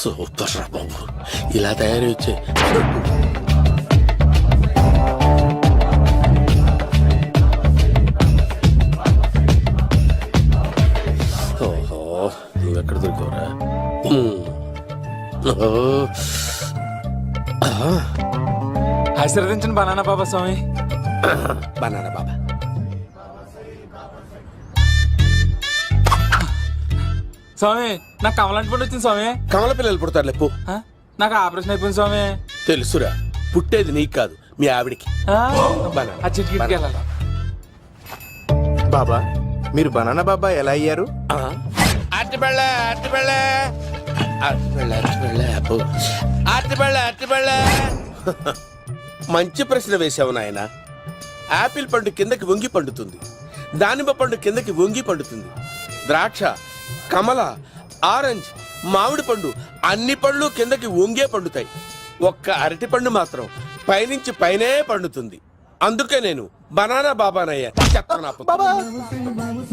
Super రా బాబు, ఇలా తయారు వచ్చే ఎక్కడ దొరికావురా? ఆశీర్వదించండి బనానా బాబా స్వామి. బనానా బాబా స్వామి, నాకు కమలాంటి పండు వచ్చింది స్వామి. కమల పిల్లలు పుడతారు లేపు. నాకు ఆపరేషన్ అయిపోయింది స్వామి. తెలుసురా, పుట్టేది నీకు కాదు మీ ఆవిడికి. ఆ చిటికి వెళ్ళాలి. బాబా, మీరు బనానా బాబా ఎలా అయ్యారు? మంచి ప్రశ్న వేసావు నాయన. ఆపిల్ పండు కిందకి వంగి పండుతుంది, దానిమ్మ పండు కిందకి వంగి పండుతుంది, ద్రాక్ష, కమల, ఆరెంజ్, మామిడి పండు అన్ని పండ్లు కిందకి వంగే పండుతాయి. ఒక్క అరటి పండు మాత్రం పైనుంచి పైనే పండుతుంది. అందుకే నేను బనానా బాబానయ్యా.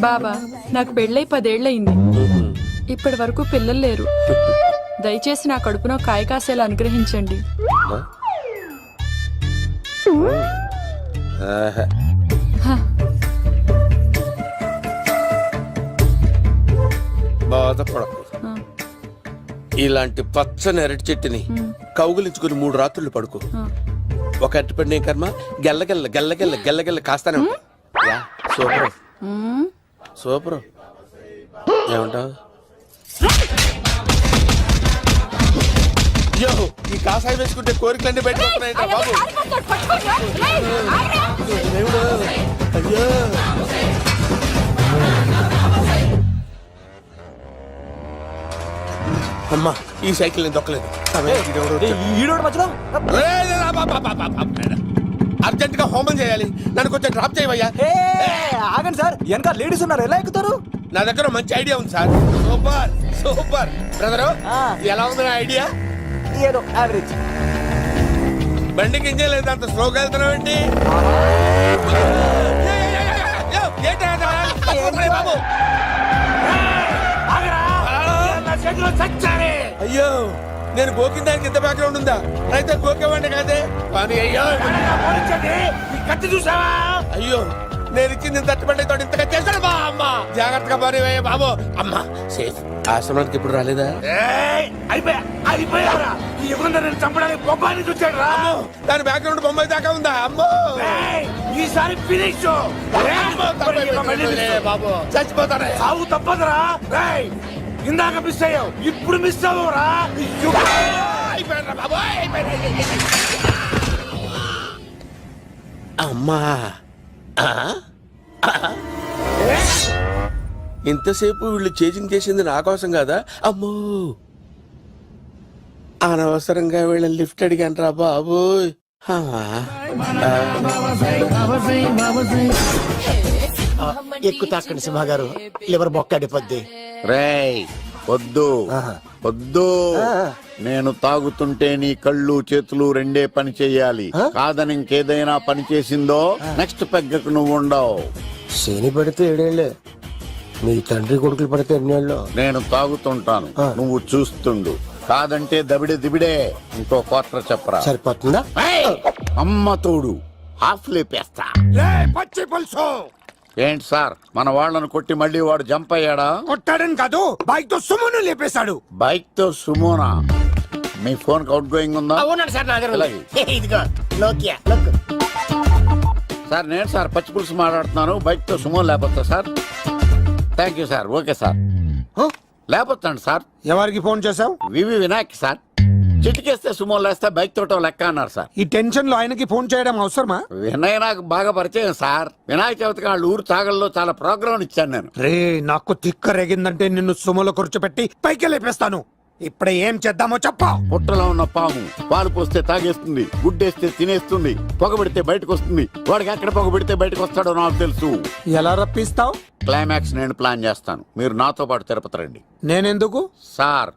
బాబా, నాకు పెళ్ళై 10 ఏళ్ళయింది. ఇప్పటి వరకు పిల్లలు లేరు. దయచేసి నా కడుపున కాయ కాసేలా అనుగ్రహించండి. బాధపడకు. ఇలాంటి పచ్చని అరటి చెట్టుని కౌగులించుకుని 3 రాత్రులు పడుకో. ఒక అరటి పండు ఏం కర్మ, గెల్లగెల్ల గెల్లగెల్ల గెల్లగెల్ల కాస్తానే ఉంటాయి. Super super. ఏమంటావు? అయ్యో, ఈ కాసాయి వేసుకుంటే కోరికలన్నీ బయటపడుతున్నాయి బాబు. అయ్యో, అమ్మా, ఈ సైకిల్ నేను దొక్కలేదు. అర్జెంట్ గా హోమం చేయాలి, నన్ను కొంచెం డ్రాప్ చేయవయ్యా. ఆగండి సార్, వెనక లేడీస్ ఉన్నారు, ఎలా ఎక్కుతారు? నా దగ్గర మంచి ఐడియా ఉంది సార్. Super super. బ్రదరు, ఎలా ఉంది నా ఐడియా? ఏదో యావరేజ్. బండికి ఇంజన్ లేదు, అంత స్లోగా వెళ్తున్నావు ఏంటి? అయ్యో, నేను గోకిన దానికి ఇంత బ్యాక్గ్రౌండ్ ఉందా? అయితే గోకేవాడిని కాదే. అయ్యో చూసావా? అయ్యో, నేను ఇచ్చింది తట్టుబడి తోటి ఇంతగా చేశాడు బా. అమ్మ జాగ్రత్తగా పని బాబు. అమ్మ సేఫ్. ఆశ్రమానికి ఇప్పుడు రాలేదా? చంపడానికి బొమ్మాన్ని చూచాడు రా. దాని బ్యాక్గ్రౌండ్ బొమ్మాయి దాకా ఉందా? అమ్మో, ఈసారి ఫినిష్ బాబు. చచ్చిపోతానే, సాగు తప్పదురా. ఇందాక మిస్ అయ్యావు, ఇప్పుడు మిస్ అవ్వరా. అమ్మా, ఇంతసేపు వీళ్ళు చేజింగ్ చేసింది నా కోసం కాదా? అమ్మో, అనవసరంగా వీళ్ళని లిఫ్ట్ అడిగాను రా బాబు. ఎక్కు తాకండి సింహ గారు, లివర్ బొక్క అడిపోద్ది. రేయ్ వద్దు వద్దు, నేను తాగుతుంటే నీ కళ్ళు చేతులు రెండే పని చెయ్యాలి. కాదని ఇంకేదైనా పని చేసిందో నెక్స్ట్ పెగ్గకు నువ్వు ఉండవు. శని పడితే 7 ఏళ్లే, మీ తండ్రి కొడుకులు పడితే 2 ఏళ్ళు. నేను తాగుతుంటాను, నువ్వు చూస్తుండు. కాదంటే దబిడే దిబిడే. ఇంకో క్వార్టర్ చెప్పరా? సరిపోతుందా? అమ్మ తోడు, హాఫ్ లేపేస్తా. పచ్చి పులుసు. ఏంటి సార్, మన వాళ్ళను కొట్టి మళ్ళీ వాడు జంప్ అయ్యాడా? కొట్టాడని కాదు, బైక్ తో సుమోను లేపేశాడు. బైక్ తో సుమోనా? మీ ఫోన్ అవుట్ గోయింగ్ ఉందా? సార్ నేను సార్ పచ్చి పులుసు మాట్లాడుతున్నాను. బైక్ తో సుమో లేకపోతా sir? Thank you sir. Okay sir, లేకపోతాను సార్. ఎవరికి ఫోన్ చేసావు? వివి వినాయక్ సార్. చిటికేస్తే సుమో లేస్తే బైక్ తోటం లెక్క అన్నారు సార్. ఈ టెన్షన్ లో ఆయనకి ఫోన్ చేయడం అవసరమా? వినయ్ నాకు బాగా పరిచయం సార్. వినాయక చవితికి వాళ్ళ ఊరు చాగల్లో చాలా ప్రోగ్రాం ఇచ్చాను నేను. రే, నాకు తిక్క రేగిందంటే నిన్ను సుమోలో కూర్చోబెట్టి పైకి లేపేస్తాను. ఇప్పుడే ఏం చేద్దామో చెప్పా. పుట్టలో ఉన్న పాము పాలు పోస్తే తాగేస్తుంది, గుడ్డేస్తే తినేస్తుంది, పొగబెడితే బయటకు వస్తుంది. వాడికి ఎక్కడ పొగబెడితే బయటకు వస్తాడో నాకు తెలుసు. ఎలా రప్పిస్తావు? క్లైమాక్స్ నేను ప్లాన్ చేస్తాను, మీరు నాతో పాటు తిరుపతి రండి. నేనెందుకు? సార్,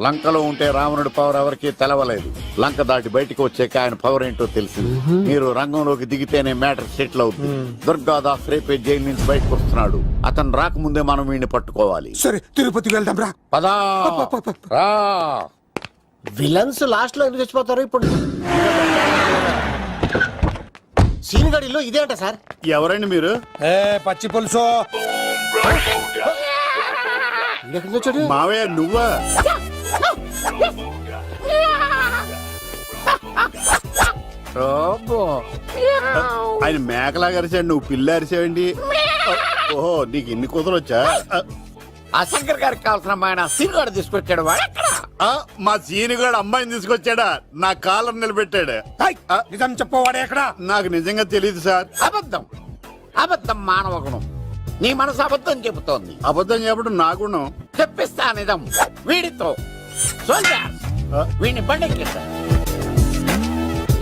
లంకలో ఉంటే రావణుడి పవర్ ఎవరికీ తెలవలేదు. లంక దాటి బయటికి వచ్చాక ఆయన పవర్ ఏంటో తెలిసింది. మీరు రంగంలోకి దిగితేనే మ్యాటర్ సెటిల్ అవుతుంది. దుర్గాదాస్ రేపే జైలు నుంచి బయటకు వస్తున్నాడు. అతను రాకముందే మనం వీడిని పట్టుకోవాలి. సరే తిరుపతికి వెళ్దాం రా. పదా రా. విలన్స్ లాస్ట్ లో ఎందుకు చచ్చిపోతారు ఇప్పుడు? సీన్ గడిలో ఇదే అంట సార్. ఎవరండి మీరు? పచ్చి పులుసు. మావయ్య నువ్వా? ఆయన మేకలా అరిచాడు, నువ్వు పిల్ల అరిచావండి. ఓహో, నీకు ఇన్ని కూతురు వచ్చా? ఆ శంకర్ గారికి కావాల్సిన అమ్మాయి సీనుగాడు తీసుకొచ్చాడు. మా సీనుగాడు అమ్మాయిని తీసుకొచ్చాడా? నా కాలర్ నిలబెట్టాడు. నిజం చెప్పవాడే ఎక్కడ? నాకు నిజంగా తెలియదు సార్. అబద్ధం, అబద్ధం మానవ గుణం. నీ మనసు అబద్ధం చెబుతోంది. అబద్ధం చెప్పడం నా గుణం. చెప్పిస్తా నిజం వీడితో. సోల్జర్స్, వీడిని బండెక్కిస్తా.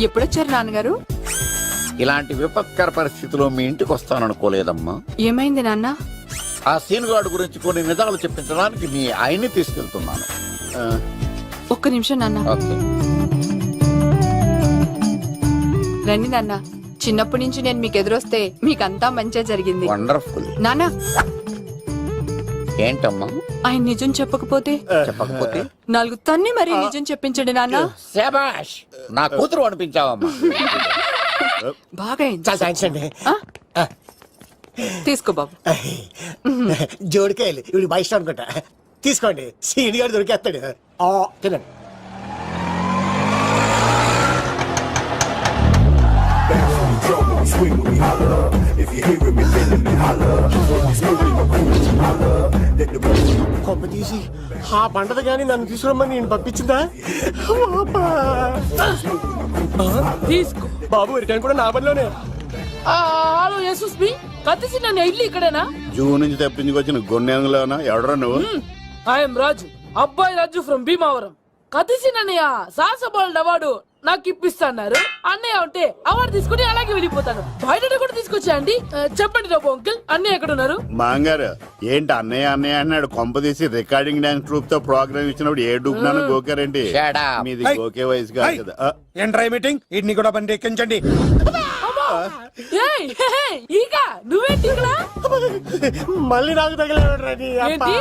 ఎప్పుడొచ్చారు నాన్నగారు? ఇలాంటి విపత్కర పరిస్థితిలో మీ ఇంటికి వస్తాననుకోలేదమ్మా. ఏమైంది నాన్న? ఆ సీనుగాడు గురించి కొన్ని నిజాలు చెప్పించడానికి మీ ఆయన్ని తీసుకెళ్తున్నాను. ఒక్క నిమిషం నాన్న. ఓకే. రండి నాన్న. చిన్నప్పటి నుంచి నేను మీకు ఎదురొస్తే మీకంతా మంచిగా జరిగింది. వండర్ఫుల్. నాన్న, ఏంటమ్మా? ఆయన నిజం చెప్పకపోతే చెప్పకపోతే 4 తన్ని మరీ నిజం చెప్పించండి నాన్న. శాబాష్, నా కూతురు అనిపించావమ్మా. బాగా అయింది. చాలా థ్యాంక్స్ అండి. తీసుకో బాబు. జోడికాయలు ఇవి బయట అనుకుంటా. తీసుకోండి, సీని గారు దొరికేస్తాడు. తినండి. కొమ్మ తీసి ఆ పంటది కానీ నన్ను తీసుకురమ్మని నేను పంపించిందా? తీసుకో బాబు రిటర్న్ కూడా నా పనిలోనే. హలో యశస్ బి కత్తిసి నన్ను ఇల్లు ఇక్కడేనా? జూ నుంచి తప్పించుకొచ్చిన గొన్నెంగులోనా? ఎవడరా నువ్వు? ఐఎమ్ రాజు, అబ్బాయి రాజు ఫ్రమ్ భీమావరం. కత్తిసి నన్నయ్య సాసబాల్ అవార్డు నాకు ఇప్పిస్తాన్నారు. అన్నయ్య ఉంటే అవార్డు తీసుకుని అలాగే వెళ్ళిపోతాను. బయట కూడా తీసుకొచ్చా అండి. చెప్పండి రాబు అంకిల్, అన్నయ్య ఎక్కడ ఉన్నారు? మాంగారు ఏంటి అన్నయ్య అన్నయ్య అన్నాడు? కొంప తీసి రికార్డింగ్ డాన్స్ ట్రూప్ తో ప్రోగ్రామ్ ఇచ్చినప్పుడు ఏ డూబ్నాను గోకారండి? Shut up. మీది గోకే వయసు కాదు కదా. ఏంట్రై మీటింగ్? ఇడ్ని కూడా బండి ఎక్కించండి. ఏయ్, హే, హే, ఈక నువ్వేంటి ఇక్కడ? మళ్ళీ నాకు తగిలేడు. ఏంటి?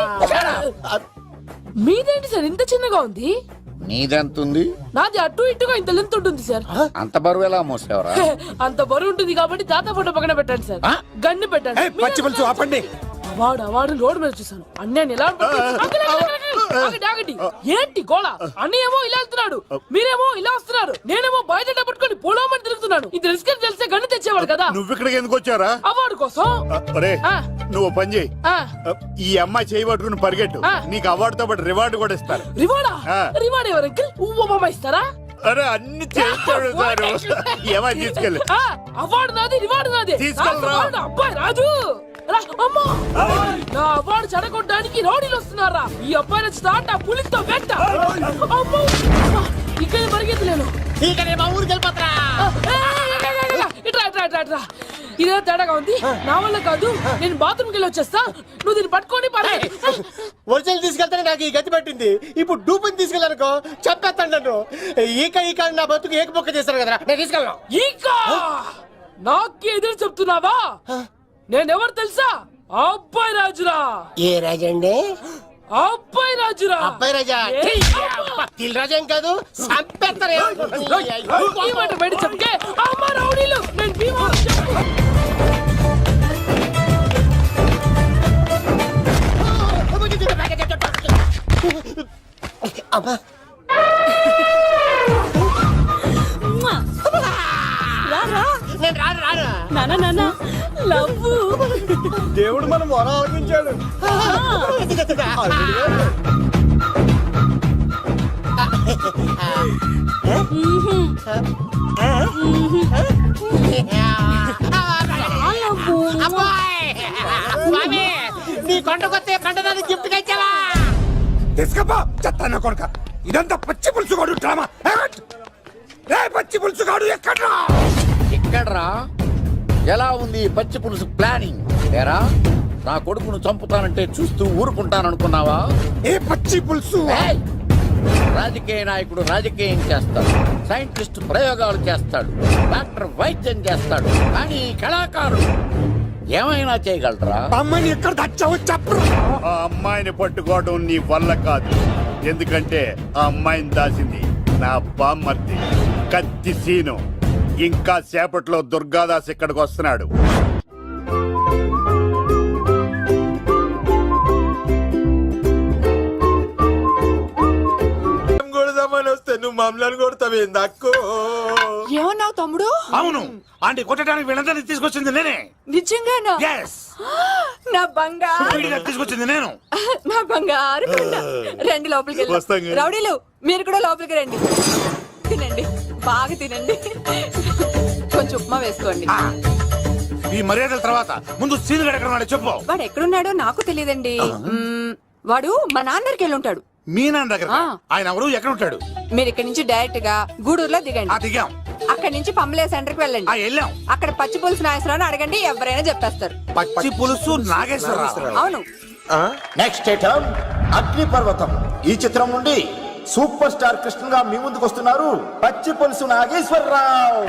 మీదేంటి సార్ ఇంత చిన్నగా ఉంది? నీదెంతుంది? నాది అటు ఇటుగా ఇంత లెంత్ ఉంటుంది సార్. అంత బరువు ఎలా మోసేవరా? అంత బరువు ఉంటుంది కాబట్టి తాత ఫోటో పక్కన పెట్టండి సార్. గన్ను పెట్టండి. పచ్చి పులుసు ఆపండి. అవార్డు రోడ్ మీద చూసాను. అన్నయ్య ఎలా ఆగండి. ఏంటి గోళ? అన్నయ్య ఏమో ఇలా వెళ్తున్నాడు, మీరేమో ఇలా వస్తున్నారు, నేనేమో బయట పట్టుకొని పోలోమని తిరుగుతున్నాను. ఇది రిస్క్ అని తెలిస్తే గన్ను తెచ్చేవాడు కదా. నువ్వు ఇక్కడికి ఎందుకు వచ్చారా? అవార్డు కోసం. ఒరే ఆ. నువ్వు పని చేయి. ఆ, ఈ అమ్మాయి చేయి పట్టుకుని పరిగెట్టు. ఆ. నీకు అవార్డు తో పాటు రివార్డు కూడా ఇస్తారు. రివార్డా? ఆ. రివార్డ్ ఎవరు అంకిల్? ఉవ్వమ్మ ఇస్తారా? అరే అన్ని చేస్తాడు సార్. ఏమై తీసుకెళ్ళి ఆ, అవార్డు నాది, రివార్డు నాది. తీసుకెళ్ళరా. అవార్డు అబ్బాయి రాజు. రా, అమ్మో. నా అవార్డు చెడగొట్టడానికి రౌడీలు వస్తున్నారా? ఈ అబ్బాయి నుంచి తాట పులితో వెంట. అమ్మో, ఇక్కడ పరిగెత్తలేను. మా ఊరికి వెళ్ళిపోతా. ఇట్రా. ఇదే తేడాగా ఉంది. నా వల్ల కాదు, నేను బాత్రూమ్కి వెళ్ళి వచ్చేస్తా. నువ్వు దీన్ని పట్టుకొని ఒరిజినల్ తీసుకెళ్తానే నాకు ఈ గతి పట్టింది. ఇప్పుడు డూపుని తీసుకెళ్ళానుకో చెప్పేస్తాను నన్ను. ఈక నా బతుకు ఏక బొక్క చేశారు కదా, నేను తీసుకెళ్ళను. ఇంకా నాకు ఎదురు చెప్తున్నావా? నేనెవరు తెలుసా? అబ్బాయి రాజురా. ఏ రాజండి? అబ్బాయి రాజురా. అబ్బాయి రాజా? తిల్ రాజా ఏం కాదు, చంపేస్తారు. ఈ మాట బయట చెప్తే అమ్మ రౌడీలు, నేను భీమవరం చెప్పు. అమ్మా నేను రాను. నాన్న లవ్వు. దేవుడు మనం మొర ఆలోచించాడు. నీ కొండకొస్తే కంటదాన్ని గిఫ్ట్ గా ఇచ్చావా? తీసుకపో చెత్తాన్న కొడుక. ఇదంతా పచ్చి పులుసుగాడు డ్రామా. పచ్చి పులుసుగాడు ఎక్కడ్రా? ఎక్కడ్రా? ఎలా ఉంది పచ్చి పులుసు ప్లానింగ్? ఏరా, నా కొడుకును చంపుతానంటే చూస్తూ ఊరుకుంటాననుకున్నావా? ఏ పచ్చి పులుసు? ఏయ్, రాజకీయ నాయకుడు రాజకీయం చేస్తాడు, సైంటిస్ట్ ప్రయోగాలు చేస్తాడు, డాక్టర్ వైద్యం చేస్తాడు, కానీ కళాకారుడు ఏమైనా చేయగలరా? అమ్మాయిని ఎక్కడ తెచ్చావో చెప్పరు. ఆ అమ్మాయిని పట్టుకోవడం నీ వల్ల కాదు. ఎందుకంటే ఆ అమ్మాయిని దాసింది నా బామ్మర్ది కత్తి సీను. ఇంకా సేపట్లో దుర్గాదాస్ ఇక్కడికి వస్తున్నాడు. కొడదామని వస్తే నువ్వు మమ్మల్ని కొడతావేంది అక్కో? ఏమన్నావు తమ్ముడు? అవును, ఆంటీ కొట్టడానికి వీళ్ళందరినీ తీసుకొచ్చింది నేనే. నిజంగానా? ఎస్, నా బంగారు తీసుకొచ్చింది నేను. నా బంగారు కొండ. రండి లోపలికి వస్తాం వెళ్దాం. రౌడీలు మీరు కూడా లోపలికి రండి. తినండి, బాగా తినండి. కొంచెం ఉప్మా వేసుకోండి. ఈ మర్యాదల తర్వాత ముందు సీన్ ఎక్కడ ఉన్నాడో చెప్పు. వాడు ఎక్కడున్నాడో నాకు తెలియదండి. వాడు మా నాన్న దగ్గరికి వెళ్ళి ఉంటాడు. మీ నాన్న దగ్గర ఆయన ఎవరు, ఎక్కడ ఉంటాడు? మీరు ఇక్కడ నుంచి డైరెక్ట్ గా గూడూరులో దిగండి. దిగాం. అక్కడి నుంచి పంబలే సెంటర్ కి వెళ్ళండి. వెళ్ళాం. అక్కడ పచ్చి పులుసు నాగేశ్వరరావు అడగండి, ఎవరైనా చెప్పేస్తారు. పచ్చి పులుసు నాగేశ్వరరావు. అవును. నెక్స్ట్ ఐటమ్ అగ్నిపర్వతం. ఈ చిత్రం నుండి సూపర్ స్టార్ కృష్ణగా మీ ముందుకు వస్తున్నారు పచ్చి పులుసు నాగేశ్వరరావు.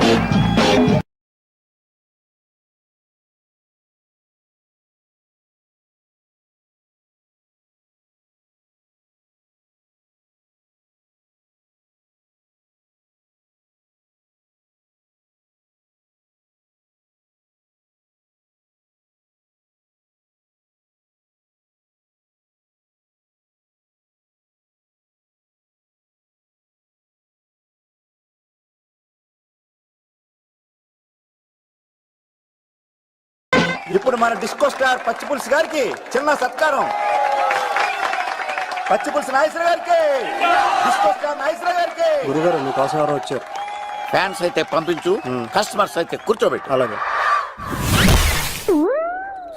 ఇప్పుడు మన డిస్కో స్టార్ పచ్చి పులుసు గారికి చిన్న సత్కారం. పచ్చి పులుసు నాగేశ్వర గారికి, డిస్కో స్టార్ నాగేశ్వర గారికి. గురుగారు మీకోసం ఎవరో వచ్చారు. ఫ్యాన్స్ అయితే పంపించు, కస్టమర్స్ అయితే కూర్చోబెట్టు. అలాగే.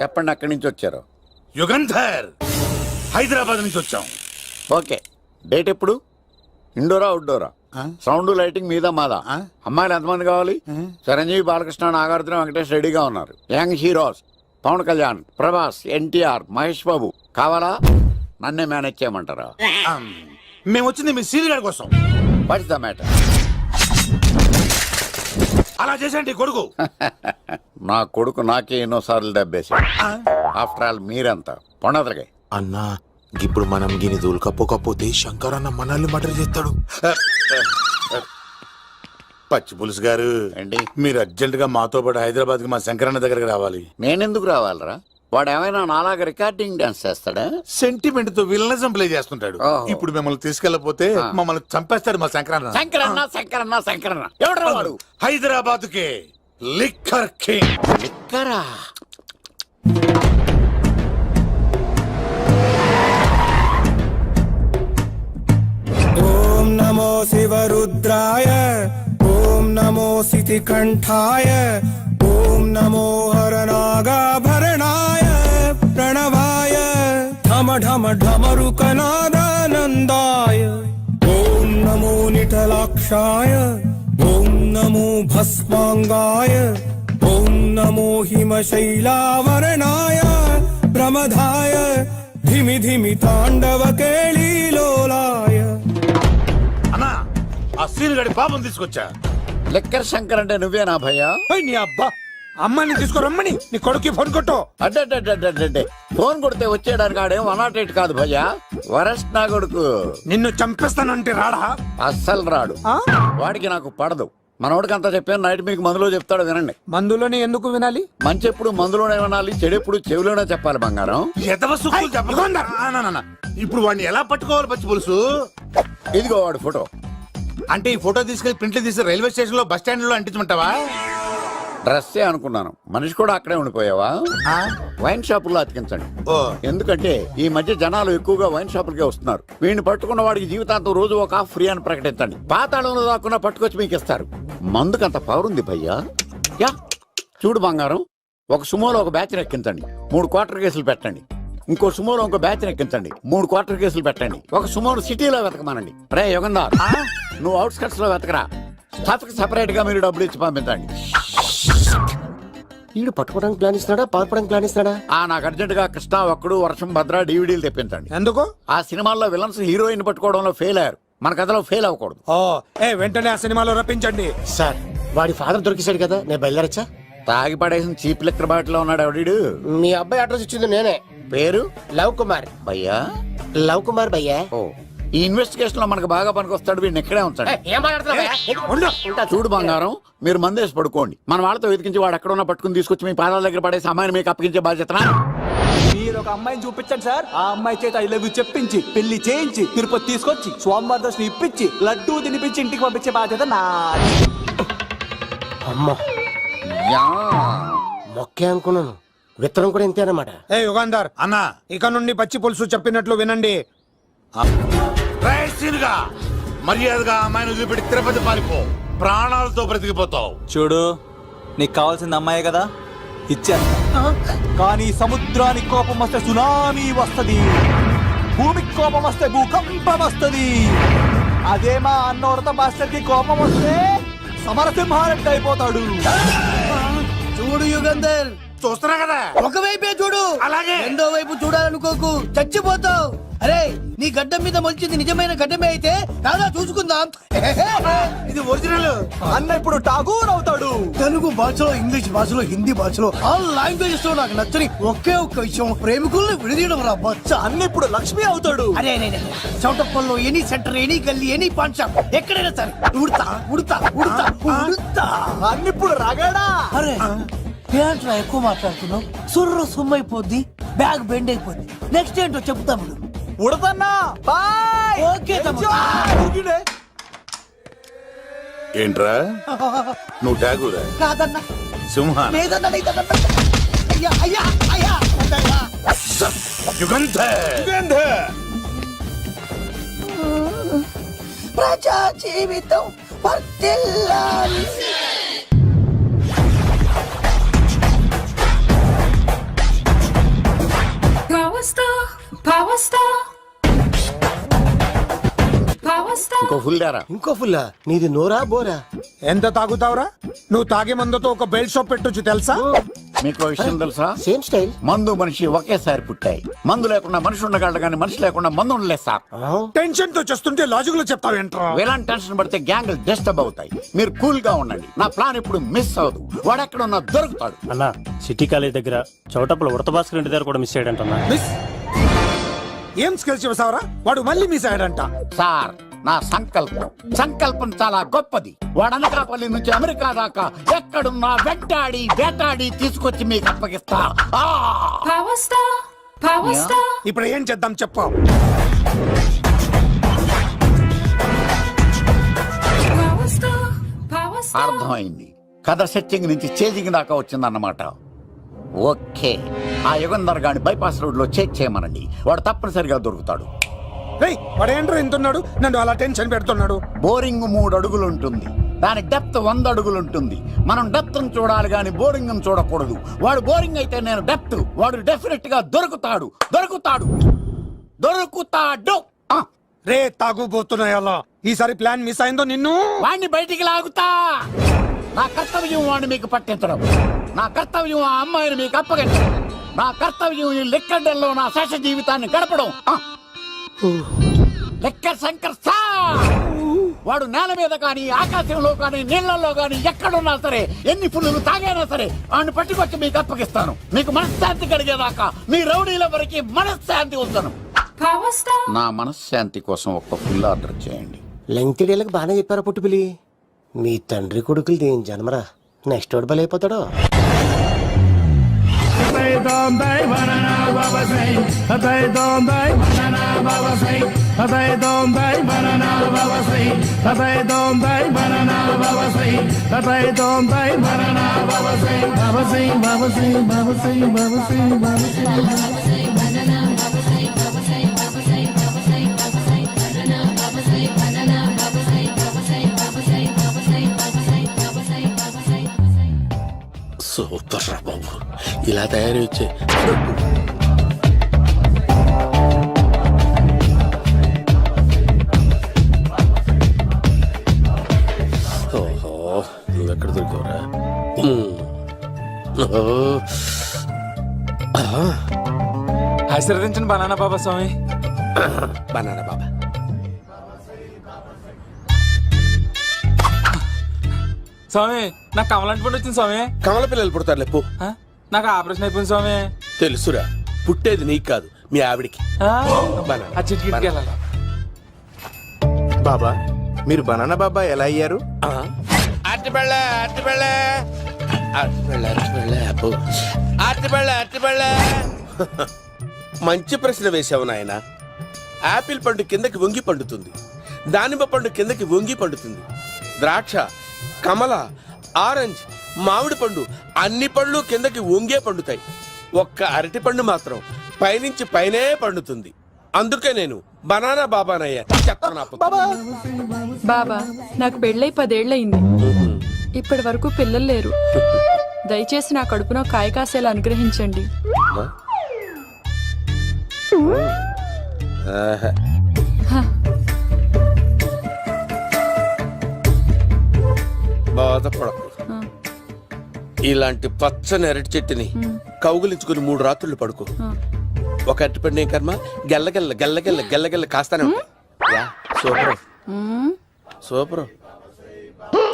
చెప్పండి, అక్కడి నుంచి వచ్చారు. యుగంధర్, హైదరాబాద్ నుంచి వచ్చాం. ఓకే, డేట్ ఎప్పుడు? ఇండోరా అవుట్డోరా? సౌండ్ లైటింగ్ మీద మాదా? అమ్మాయిలు ఎంతమంది కావాలి? చిరంజీవి, బాలకృష్ణ, నాగార్జున, వెంకటేష్ రెడీగా ఉన్నారు. యంగ్ హీరోస్ పవన్ కళ్యాణ్, ప్రభాస్, ఎన్టీఆర్, మహేష్ బాబు కావాలా? నన్నే మేనేజ్ చేయమంటారా? మేము వచ్చింది మీ సీన్ గారి కోసం. What's the matter? అలా చేసేంటి కొడుకు? నా కొడుకు నాకే ఎన్నోసార్లు దెబ్బేసి. ఆఫ్టర్ ఆల్ మీరంతా పొండదలకే. అన్నా ఇప్పుడు మనం గిని దూలకపోతే శంకర్ అన్న మనల్ని మర్డర్ చేస్తాడు. పచ్చి పులుసు గారు ఏంటి? మీరు అర్జెంట్ గా మాతో పాటు హైదరాబాద్ కి మా శంకరన్న దగ్గరకు రావాలి. నేనెందుకు రావాలరా? వాడు ఏమైనా నాలాగా రికార్డింగ్ డాన్స్ చేస్తాడా? సెంటిమెంట్ తో విలనిజం ప్లే చేస్తుంటాడు. ఓహో. ఇప్పుడు మిమ్మల్ని తీసుకెళ్లపోతే మమ్మల్ని చంపేస్తాడు మా శంకరన్న. శంకరన్న శంకరన్న శంకరన్న ఎవడరా వాడు? హైదరాబాద్ కే లిక్కర్ కింగ్. లిక్కరా? ఓం నమో శివరుద్రాయ, ఓం నమో సితికంఠాయ, ఓం నమో హరనాగాభరణాయ ప్రణవాయ ఢమ ఢమ ఢమరుకనాదానందాయ, ఓం నమో నిటలాక్షాయ, ఓం నమో భస్మాంగాయ, ఓం నమో హిమశైలావరణాయ ప్రమదాయ ధిమి ధిమి తాండవ కేళీలోలాయ. అన్నా, ఆ సీన్ గడి పాపం తీసుకొచ్చా. లిక్కర్ శంకర్ అంటే నువ్వేనా భయ్యా? నీ అబ్బా, అమ్మాయిని తీసుకురమ్మని నీ కొడుకు ఫోన్ కొట్టు. అడ్డే ఫోన్ కొడితే వచ్చేయడానికి ఆడేం 108 కాదు భయ్యా, వరస్ట్ నా కొడుకు. నిన్ను చంపేస్తానంటే రాడా? అస్సలు రాడు. వాడికి నాకు పడదు. మనోడికి అంతా చెప్పాను, నైట్ మీకు మందులో చెప్తాడు వినండి. మందులోనే ఎందుకు వినాలి? మంచి ఎప్పుడు మందులోనే వినాలి, చెడు ఎప్పుడు చెవిలోనే చెప్పాలి బంగారం. ఎదవ సుక్కులు చెప్పకుండా. ఇప్పుడు వాడిని ఎలా పట్టుకోవాలి పచ్చి పులుసు? ఇదిగో వాడు ఫోటో. అంటే ఈ ఫోటో తీసుకెళ్లి ప్రింట్లు తీసి రైల్వే స్టేషన్ లో బస్ స్టాండ్ లో అంటించమంటావా? డ్రెస్సే అనుకున్నాను, మనిషి కూడా అక్కడే ఉండిపోయావా? వైన్ షాపుల్లో అతికించండి. ఎందుకంటే ఈ మధ్య జనాలు ఎక్కువగా వైన్ షాపులకే వస్తున్నారు. వీడిని పట్టుకున్న వాడికి జీవితాంతం రోజు ఒక ఆఫ్ ఫ్రీ అని ప్రకటించండి. పాతాళంలో దాక్కున్నా పట్టుకొచ్చి మీకు ఇస్తారు. మందుకంత పవర్ ఉంది భయ్యా. యా చూడు బంగారం, ఒక సుమోలో ఒక బ్యాచ్ ఎక్కించండి, 3 క్వార్టర్ కేసులు పెట్టండి. ఇంకో సుమోలో ఇంకో బ్యాచ్ ఎక్కించండి, 3 క్వార్టర్ కేసులు పెట్టండి. ఒక సుమోను సిటీలో వెతకమానండి. రే యుగంధర్, నువ్వు అవుట్స్కట్స్ లో వెతకరా. స్టాఫ్ కి సెపరేట్ గా మీరు డబ్బులు ఇచ్చి పంపించండి. వీడు పట్టుకోవడానికి ప్లాన్ ఇస్తున్నాడా, పాల్పడానికి ప్లాన్ ఇస్తున్నాడా? నాకు అర్జెంట్ గా కృష్ణ, ఒక్కడు, వర్షం, భద్ర డివిడీలు తెప్పించండి. ఎందుకు? ఆ సినిమాల్లో విలన్స్ హీరోయిన్ పట్టుకోవడంలో ఫెయిల్ అయ్యారు. మన కథలో ఫెయిల్ అవ్వకూడదు. ఓ వెంటనే ఆ సినిమాలో రప్పించండి. సార్ వాడి ఫాదర్ దొరికేశాడు కదా, నేను బయలుదేరచ్చా? తాగి పడేసిన చీప్ లెక్కర్ బాటిలో ఉన్నాడు ఎవడీడు? మీ అబ్బాయి అడ్రస్ ఇచ్చింది నేనే. పేరు లవ్ కుమార్. భయ్యా. లవ్ కుమార్ భయ్యా. ఓ, ఈ ఇన్వెస్టిగేషన్ లో మనకు బాగా పనికొస్తాడు. వీడిని ఇక్కడే ఉంచండి. ఏం మాట్లాడుతున్నావు? చూడు బంగారం, మీరు మందేసి పడుకోండి. మన వాళ్ళతో వెతికించి వాడు ఎక్కడ ఉన్నా పట్టుకుని తీసుకొచ్చి మీ పాదాల దగ్గర పడేసి అమ్మాయిని మీకు అప్పగించే బాధ్యత. మీరు ఒక అమ్మాయిని చూపించండి సార్. ఆ అమ్మాయి చేత ఐ లవ్ యూ చెప్పించి పెళ్లి చేయించి తిరుపతి తీసుకొచ్చి స్వామివారి దర్శనం ఇప్పించి లడ్డూ తినిపించి ఇంటికి పంపించే బాధ్యత నాది. అమ్మా మొక్కే అనుకున్నాను, విత్తనం కూడా ఇంతే అన్నమాట. యుగాంధర్ అన్న, ఇక నుండి పచ్చి పులుసు చెప్పినట్లు వినండి. మర్యాదగా అమ్మాయిని వదిలిపెట్టి తిరుపతి పారిపో, ప్రాణాలతో బ్రతికిపోతావు. చూడు, నీకు కావాల్సింది అమ్మాయి కదా, ఇచ్చేస్తా. కానీ సముద్రానికి కోపం వస్తే సునామీ వస్తది, భూమికి కోపం వస్తే భూకంపం వస్తది. అదే మా అన్నవరత మాస్టర్ కి కోపం వస్తే సమరసింహారెడ్డి అయిపోతాడు. చూడు యుగంధర్, చూస్తున్నా కదా, ఒకవైపే చూడు, అలాగే రెండో వైపు చూడాలనుకోకు, చచ్చిపోతావు. అరే, నీ గడ్డం మీద మొలిచింది నిజమైన గడ్డమే అయితే కాదా చూసుకుందాం. ఇది ఒరిజినల్. అన్న ఇప్పుడు ఠాగూర్ అవుతాడు. తెలుగు భాషలో, ఇంగ్లీష్ భాషలో, హిందీ భాషలో ఆల్ లాంగ్వేజెస్ లో నాకు నచ్చని ఒకే ఒక్క విషయం, ప్రేమికుల్ని విడదీయడం రా బచ్చ. అన్న ఇప్పుడు లక్ష్మి అవుతాడు. అరే చౌటప్పల్లో ఎనీ సెంటర్, ఎనీ గల్లీ, ఎనీ పాన్ షాప్, ఎక్కడైనా సరే ఉడతా ఉడతా ఉడతా ఉడతా. అన్న ఇప్పుడు రాగాడా. అరే ఏంట్రా ఎక్కువ మాట్లాడుతున్నావు? సుర్రు సుమ్మైపోద్ది, బ్యాగ్ బెండ్ అయిపోద్ది. నెక్స్ట్ ఏంటో చెప్తాము. ఉడతన్నా బాయ్. ఓకే ఏంట్రా నువ్వు ఠాగూరా? కాదన్నా, సింహాన్? లేదన్నా, లేదన్నా. అయ్యా అయ్యా అయ్యా వద్దయ్యా. యుగంధర్. ప్రజా జీవితం వర్ధిల్లాలి. ఇంకో ఫుల్ దారా. ఇంకో ఫుల్లా? నీది నోరా బోరా? ఎంత తాగుతావురా? నువ్వు తాగే మందుతో ఒక బెల్ట్ షాప్ పెట్టొచ్చు తెలుసా? మీకు విషయం తెలుసా? Same style. మందు మనిషి ఒకేసారి పుట్టాయి. మందు లేకుండా మనిషి ఉండగలడు కానీ మనిషి లేకుండా మందు ఉండలేదు సార్. టెన్షన్ తో చేస్తుంటే లాజిక్ లో చెప్తావు ఏంట్రా? ఎలాంటి టెన్షన్ పడితే గ్యాంగ్ డిస్టర్బ్ అవుతాయి. మీరు కూల్ గా ఉండండి. నా ప్లాన్ ఇప్పుడు మిస్ అవ్వదు. వాడెక్కడ ఉన్నా దొరుకుతాడు. అన్నా, సిటీ కాలేజ్ దగ్గర చౌటప్పుల ఉడత భాస్కర్ ఇంటి దగ్గర కూడా మిస్ అయ్యాడంటన్నా. మిస్ ఏం స్కిల్స్ చేసావరా? వాడు మళ్ళీ మిస్ అయ్యాడంట. సార్, నా సంకల్పం చాలా గొప్పది. వాడు అనకాపల్లి నుంచి అమెరికా దాకా ఎక్కడున్నా వెంటాడి వేటాడి తీసుకొచ్చి మీకు అప్పగిస్తా. ఇప్పుడు ఏం చేద్దాం చెప్పు. అర్థమైంది. కథ సెట్టింగ్ నుంచి చేజింగ్ దాకా వచ్చిందన్నమాట. ఓకే, ఆ యుగంధర్ గాని బైపాస్ రోడ్ లో చెక్ చేయమనండి. వాడు తప్పనిసరిగా దొరుకుతాడు. వాడు ఏంట్రా ఇంటున్నాడు? నన్ను అలా టెన్షన్ పెడుతున్నాడు. బోరింగ్ 3 అడుగులు ఉంటుంది, దాని డెప్త్ 100 అడుగులు ఉంటుంది. మనం డెప్త్ చూడాలి గాని బోరింగ్ చూడకూడదు. వాడు బోరింగ్ అయితే నేను డెప్త్. వాడు డెఫినెట్ గా దొరుకుతాడు. రే తాగుబోతున్నాయా? ఈసారి ప్లాన్ మిస్ అయిందో నిన్ను వాడిని బయటికి లాగుతా. నా కర్తవ్యం వాడిని మీకు పట్టించడం. నా కర్తవ్యం ఆ అమ్మాయిని మీకు అప్పగించడం. నా కర్తవ్యం ఈ లెక్కడ్డల్లో నా శేష జీవితాన్ని గడపడం. లెక్క శంకర్ సార్, వాడు నేల మీద కానీ ఆకాశంలో కానీ నీళ్లలో కానీ ఎక్కడున్నా సరే, ఎన్ని ఫుల్లు తాగైనా సరే వాడిని పట్టుకొచ్చి మీకు అప్పగిస్తాను. మీకు మనశ్శాంతి కలిగేదాకా మీ రౌడీల వరకు మనశ్శాంతి ఉంచను. నా మనశ్శాంతి కోసం ఒక్క ఫుల్ ఆర్డర్ చేయండి. లెంగ్త్ డేలకు బాగానే చెప్పారా పుట్టుపిలి? మీ తండ్రి కొడుకులు దేని జన్మరా, నెక్స్ట్ వాడు బలైపోతాడో. సూపర్ రా బాబు, ఇలా తయారీ వచ్చే. ఓహో, నువ్వెక్కడ దొరికావురా? ఆశీర్వదించండి బనానా బాబా స్వామి. బనానా బాబా. స్వామి నాకు కమలంటి పండు వచ్చింది స్వామి. కమల పిల్లలు పుడతారు లేపు. ఆ? నాకు ఆపరేషన్ అయిపోయింది స్వామి. తెలుసురా, పుట్టేది నీకు కాదు మీ ఆవిడికి. ఆ? బనానా. ఆ చిటికిటికి వెళ్ళాలి. బాబా మీరు బనానా బాబా ఎలా అయ్యారు? మంచి ప్రశ్న వేసావు నాయన. యాపిల్ పండు కిందకి వంగి పండుతుంది, దానిమ్మ పండు కిందకి వంగి పండుతుంది, ద్రాక్ష, కమల, ఆరెంజ్, మామిడి పండు అన్ని పళ్ళు కిందకి వంగే పండుతాయి. ఒక్క అరటి పండు మాత్రం పైనుంచి పైనే పండుతుంది. అందుకే నేను బనానా బాబానయ్యా. బాబా నాకు పెళ్ళై 10 ఏళ్లయింది. ఇప్పటి వరకు పిల్లలు లేరు. దయచేసి నా కడుపునో కాయ కాసేలా అనుగ్రహించండి. బాధపడకు. ఇలాంటి పచ్చని అరటి చెట్టుని కౌగులించుకుని 3 రాత్రులు పడుకో. ఒక అరటి పండు ఏం కర్మ, గెల్లగెల్ల గెల్లగెల్ల గెల్లగెల్ల కాస్తానే ఉంటాయి. Yeah, super super.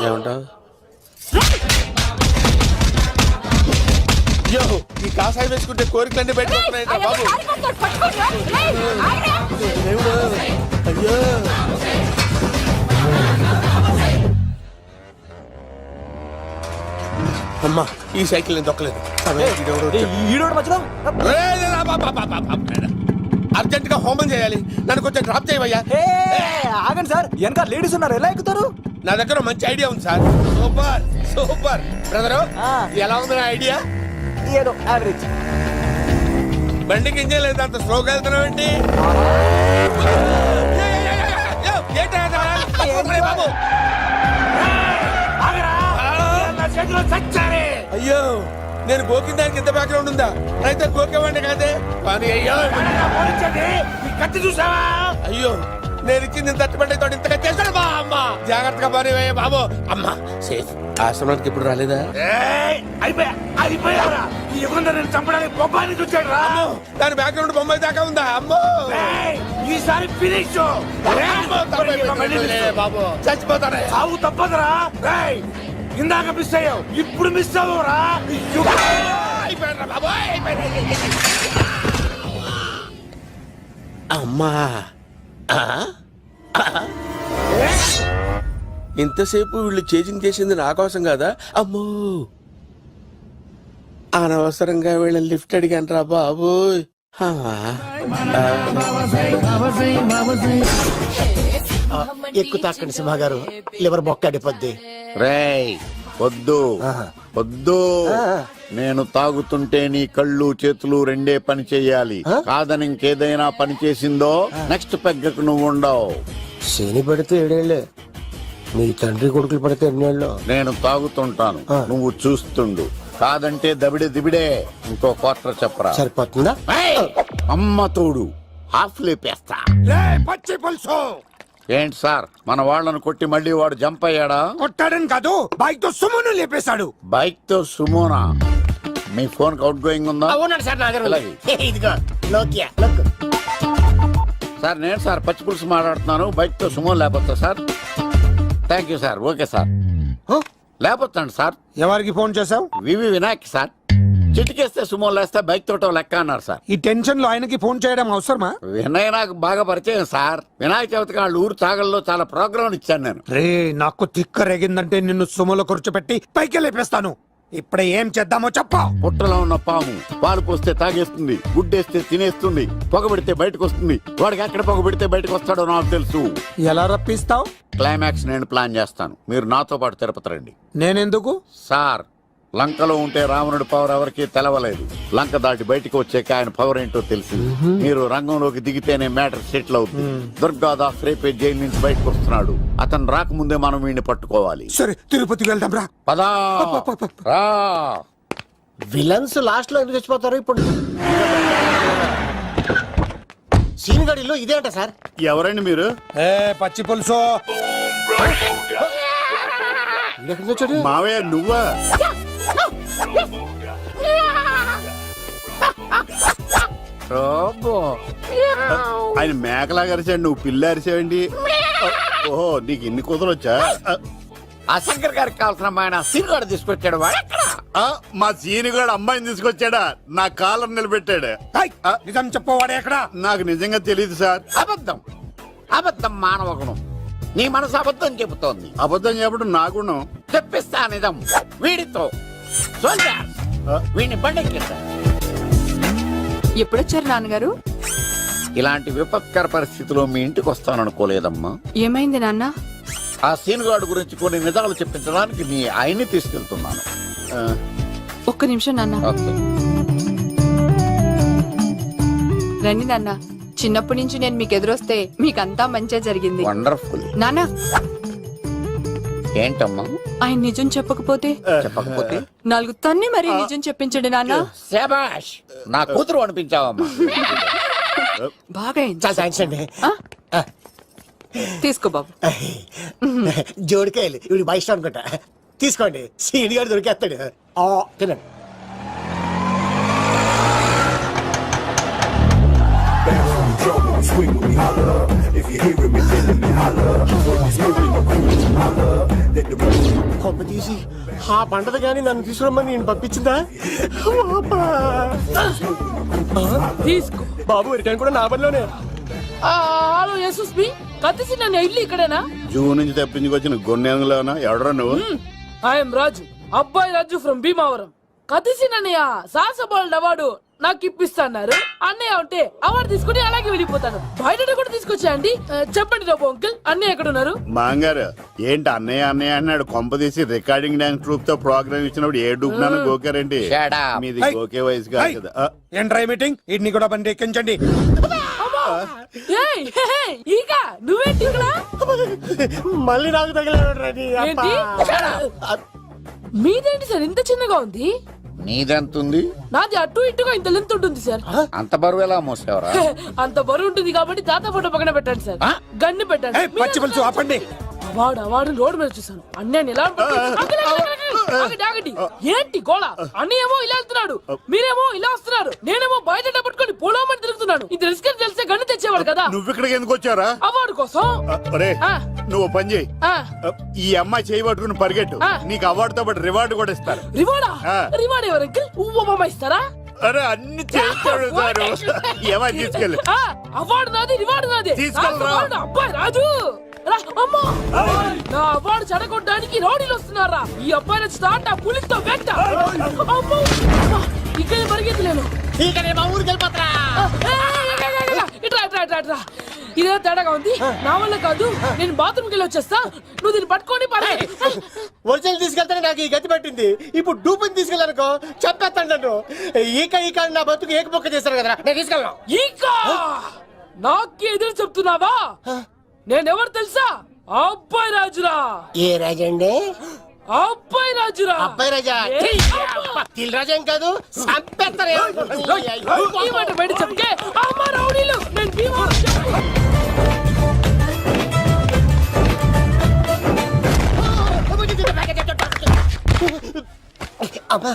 ఏమంటావు? అయ్యో, ఈ కాసాయి వేసుకుంటే కోరికలన్నీ బయటకొస్తున్నాయంట బాబు. దేవుడు, అయ్యో. అమ్మా, ఈ సైకిల్ నేను దొక్కలేదు. ఈడోడు మధ్యలో అర్జెంట్ గా హోమం చేయాలి, నన్ను కొంచెం డ్రాప్ చేయవయ్యా. ఆగండి సార్, వెనక లేడీస్ ఉన్నారు, ఎలా ఎక్కుతారు? నా దగ్గర మంచి ఐడియా ఉంది సార్. Super super. బ్రదరు, ఎలా ఉంది నా ఐడియా? ఏదో యావరేజ్. బండికి ఇంజన్ లేదు, అంత స్లోగా వెళ్తున్నావు ఏంటి? బాబు అయ్యో, నేను గోకిన దానికి ఇంత బ్యాక్గ్రౌండ్ ఉందా? అయితే గోకేవాడిని కాదే. కానీ అయ్యో కత్తి చూసావా? అయ్యో, నేను ఇచ్చింది తట్టుబడి తోడు ఇంతగా చేశాడు బా. అమ్మ జాగ్రత్తగా బానే బాబు. అమ్మ సేఫ్. ఆశ్రమానికి ఇప్పుడు రాలేదా? చంపడానికి బొబ్బాని చూచాడు రా. దాని బ్యాక్గ్రౌండ్ బొమ్మాయి దాకా ఉందా? అమ్మో, ఈసారి ఫినిష్ బాబు చచ్చిపోతానే. సాగు తప్పదురా. ఇందాక మిస్ అయ్యావు, ఇప్పుడు మిస్ అవ్వరా. అమ్మా, ఇంతసేపు వీళ్ళు చేజింగ్ చేసింది నా కోసం కాదా? అమ్మో, అనవసరంగా వీళ్ళని లిఫ్ట్ అడిగాను రా బాబు. ఎక్కు తాకండి సింహ గారు, లివర్ బొక్కడిపోద్ది. రేయ్ వద్దు వద్దు, నేను తాగుతుంటే నీ కళ్ళు చేతులు రెండే పని చెయ్యాలి. కాదని ఇంకేదైనా పని చేసిందో నెక్స్ట్ పెగ్గకు నువ్వు ఉండవు. శని పడితే 7 ఏళ్లే, మీ తండ్రి కొడుకులు పడితే 8 ఏళ్ళు. నేను తాగుతుంటాను, నువ్వు చూస్తుండు. కాదంటే దబిడే దిబిడే. ఇంకో క్వార్టర్ చెప్పరా? సరిపోతుందా? అమ్మ తోడు, హాఫ్ లేపేస్తా. పచ్చి పులుసు. ఏంటి సార్, మన వాళ్ళను కొట్టి మళ్ళీ వాడు జంప్ అయ్యాడా? కొట్టాడని కాదు, బైక్ తో సుమను లేపేశాడు. బైక్ తో సుమోనా? మీ ఫోన్ అవుట్ గోయింగ్ ఉందా? అవునండి సార్, నా దగ్గర అలాగే. ఇదిగో నోకియా. సార్ నేను సార్ పచ్చి పులుసు మాట్లాడుతున్నాను. బైక్ తో సుమో లేకపోతా sir? Thank you sir. Okay sir, లేకపోతాండి సార్. ఎవరికి ఫోన్ చేసావు? వివి వినాయక్ సార్. చిటికేస్తే సుమో లేస్తే బైక్ తోటో లెక్క అన్నారు సార్. ఈ టెన్షన్ లో ఆయనకి ఫోన్ చేయడం అవసరమా? వినయ్ నాకు బాగా పరిచయం సార్. వినాయక చవితికి వాళ్ళ ఊరు చాగల్లో చాలా ప్రోగ్రాం ఇచ్చాను నేను. రే, నాకు తిక్క రేగిందంటే నిన్ను సుమలో కూర్చోపెట్టి పైకి లేపేస్తాను. ఇప్పుడే ఏం చేద్దామో చెప్ప. పుట్టలో ఉన్న పాము పాలు పోస్తే తాగేస్తుంది, గుడ్డేస్తే తినేస్తుంది, పొగబెడితే బయటకు వస్తుంది. వాడికి ఎక్కడ పొగబెడితే బయటకు వస్తాడో నాకు తెలుసు. ఎలా రప్పిస్తావు? క్లైమాక్స్ నేను ప్లాన్ చేస్తాను, మీరు నాతో పాటు తిరుపతి రండి. నేనెందుకు? సార్, లంకలో ఉంటే రావణుడి పవర్ ఎవరికి తెలవలేదు. లంక దాటి బయటకు వచ్చాక ఆయన పవర్ ఏంటో తెలిసింది. మీరు రంగంలోకి దిగితేనే మ్యాటర్ సెటిల్ అవుతుంది. దుర్గాదాస్ రేపే జైలు నుంచి బయటకు వస్తున్నాడు. అతను రాకముందే మనం వీడిని పట్టుకోవాలి. సరే, తిరుపతికి వెళ్దాం రా. పదా రా. విలన్స్ లాస్ట్ లో ఎందుకు చచ్చిపోతారు? ఇప్పుడు సీన్ గడిలో ఇదే అంట సార్. ఎవరండి మీరు? పచ్చి పులుసు. మావయ్య నువ్వా? ఆయన మేకలా అరిచాడు, నువ్వు పిల్ల అరిచావండి. ఓహో, నీకు ఇన్ని కుదరొచ్చా? ఆ శంకర్ గారికి కావాల్సిన అమ్మాయి సీనుగాడు తీసుకొచ్చాడు వాడెక్కడ? మా సీనుగాడు అమ్మాయిని తీసుకొచ్చాడా నా కాలర్ నిలబెట్టాడు. నిజం చెప్పవాడే ఎక్కడ? నాకు నిజంగా తెలియదు సార్. అబద్ధం అబద్ధం మానవ గుణం. నీ మనసు అబద్ధం చెబుతోంది. అబద్ధం చెప్పడం నా గుణం. తెప్పిస్తా నిజం వీడితో. సోల్జర్ వీడిని బండెక్కిస్తా. ఎప్పుడొచ్చారు నాన్నగారు? ఇలాంటి విపత్కర పరిస్థితిలో మీ ఇంటికి వస్తాననుకోలేదమ్మా. ఏమైంది నాన్న? ఆ సీనుగాడు గురించి కొన్ని నిజాలు చెప్పించడానికి నీ ఆయన్ని తీసుకెళ్తున్నాను. ఒక్క నిమిషం నాన్న. ఓకే. రండి నాన్న. చిన్నప్పటి నుంచి నేను మీకు ఎదురొస్తే మీకంతా మంచిగా జరిగింది. వండర్ఫుల్. నాన్న, ఏంటమ్మా? ఆయన నిజం చెప్పకపోతే చెప్పకపోతే 4 తన్ని మరి నిజం చెప్పించండి నాన్న. శభాష్, నా కూతురు అనిపించావమ్మా. బాగా అయింది. చాలా థ్యాంక్స్ అండి. తీసుకో బాబు. జోడికాయలు ఇవి బాగా ఇష్టం అనుకుంటా. తీసుకోండి, సీని గారు దొరికేస్తాడు. తినండి. కొంప తీసి ఆ పంటది కానీ నన్ను తీసుకురమ్మని నేను పంపించిందా? తీసుకో. బాబు రిటర్న్ కూడా నా పనిలోనే. హలో యశస్వి, కత్తిసి నన్ను ఇల్లు ఇక్కడేనా? జూ నుంచి తప్పించుకొచ్చిన గొన్నెంగులోనా? ఎవడరా నువ్వు? ఐఎమ్ రాజు, అబ్బాయి రాజు ఫ్రమ్ భీమావరం. కత్తిసి నన్నయ్య సాహసబోల్డ్ అవార్డు నాకు ఇప్పిస్తాన్నారు. అన్నయ్య ఉంటే అవార్డు తీసుకుని అలాగే వెళ్ళిపోతాను. బయట కూడా తీసుకొచ్చాయండి. చెప్పండి రాబు అంకుల్, అన్నయ్య ఎక్కడ ఉన్నారు? మాంగారు ఏంటి అన్నయ్య అన్నయ్య అన్నాడు? కొంప తీసి రికార్డింగ్ డాన్స్ గ్రూప్ తో ప్రోగ్రామ్ ఇచ్చినప్పుడు ఏ డూబ్నాను గోకారండి? Shut up. మీది గోకే వయసు కాదు కదా. ఏంట్రై మీటింగ్? ఇడ్ని కూడా బండి ఎక్కించండి. ఏయ్, హే, హే, ఈక నువ్వేంటి ఇక్కడ? మళ్ళీ నాకు తగిలాడు. ఏంటి? మీదేంటి సార్ ఇంత చిన్నగా ఉంది? నీదెంతుంది? నాది అటు ఇటుగా ఇంత లెంత్ ఉంటుంది సార్. అంత బరువు ఎలా మోసేవరా? అంత బరువు ఉంటుంది కాబట్టి తాత ఫోటో పక్కన పెట్టండి సార్. గన్ను పెట్టండి. పచ్చి పులుసు ఆపండి. అవార్డు రోడ్డు మీద చూసాను. అన్నయ్య ఎలా ఆగండి. ఏంటి గోళ? అన్నయ్యేమో ఇలా వెళ్తున్నాడు, మీరేమో ఇలా వస్తున్నారు, నేనేమో బయట పట్టుకొని పోలోమని తిరుగుతున్నాను. ఇది రిస్క్ అని తెలిస్తే గన్ను తెచ్చేవాడు కదా. నువ్వు ఇక్కడికి ఎందుకు వచ్చారా? అవార్డు కోసం. ఒరే, ఆ. నువ్వు పని చేయి. ఆ, ఈ అమ్మాయి చేయి పట్టుకుని పరిగెట్టు. ఆ. నీకు అవార్డుతో పాటు రివార్డు కూడా ఇస్తారు. రివార్డా? ఆ. రివార్డ్ ఎవరు అంకిల్? ఉవ్వమ్మ ఇస్తారా? అరే అన్ని చేస్తాడు సారు. ఏమని తీసుకెళ్ళి ఆ, అవార్డు నాది, రివార్డు నాది. తీసుకెళ్ళరా. నా అవార్డు అబ్బాయి రాజు. రా, అమ్మా. నా అవార్డు చెడగొట్టడానికి రౌడీలు వస్తున్నారా? ఈ అబ్బాయి నచ్చుతా పులితో వెంట. అమ్మో. ఇక్కడ పరిగెత్తలేను. ఇట్రా. ఇదే తేడాగా ఉంది. నా వల్ల కాదు. నేను బాత్రూమ్కి వెళ్ళి వచ్చేస్తా. నువ్వు దీన్ని పట్టుకొని ఒరిజినల్ తీసుకెళ్తానే నాకు ఈ గతి పట్టింది. ఇప్పుడు డూపుని తీసుకెళ్ళానుకో చెప్పేస్తాను నన్ను. ఈక నా బతుకు ఏకపొక్క చేశారు కదా, నేను తీసుకెళ్ళను. ఇంకా నాకు ఎదురు చెప్తున్నావా? నేనెవరు తెలుసా? అబ్బాయి రాజురా. ఏ రాజండి? అబ్బాయి రాజురా. అబ్బాయి రాజా? తిల్ రాజా ఏం కాదు, సంపేస్తారు. ఈ మాట బయట చెప్తే అమ్మ రౌడీలు. నేను భీమవరం అమ్మా.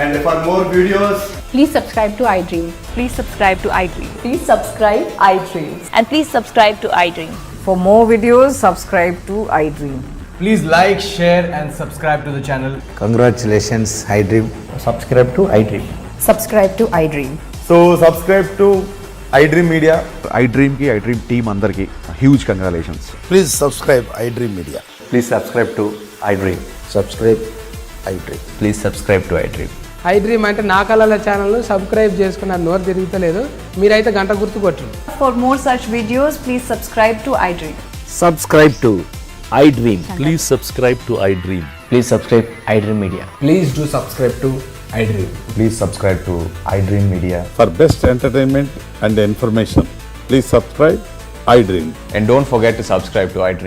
And for more videos, Please subscribe to iDream. Please subscribe to iDream. Please subscribe iDream. And please subscribe to iDream. For more videos, subscribe to iDream. please like, share and subscribe to the channel. Congratulations I dream. Subscribe to iDream. Subscribe to iDream. So subscribe to iDream Media. I dream కి I dream team అందరికి huge congratulations. Please subscribe I dream media. Please subscribe to iDream. Subscribe I dream. Please subscribe to iDream. iDream అంటే నా కళల channel subscribe చేసుకున్న నోరు తిరుగుతలేదు. మీరైతే గంట గుర్తు కొట్టండి. For more such videos, please subscribe to iDream. Subscribe to iDream. Please subscribe to iDream. Please subscribe iDream Media. Please do subscribe to iDream. Please subscribe to I dream media. For best entertainment and information please subscribe I dream. And don't forget to subscribe to I dream.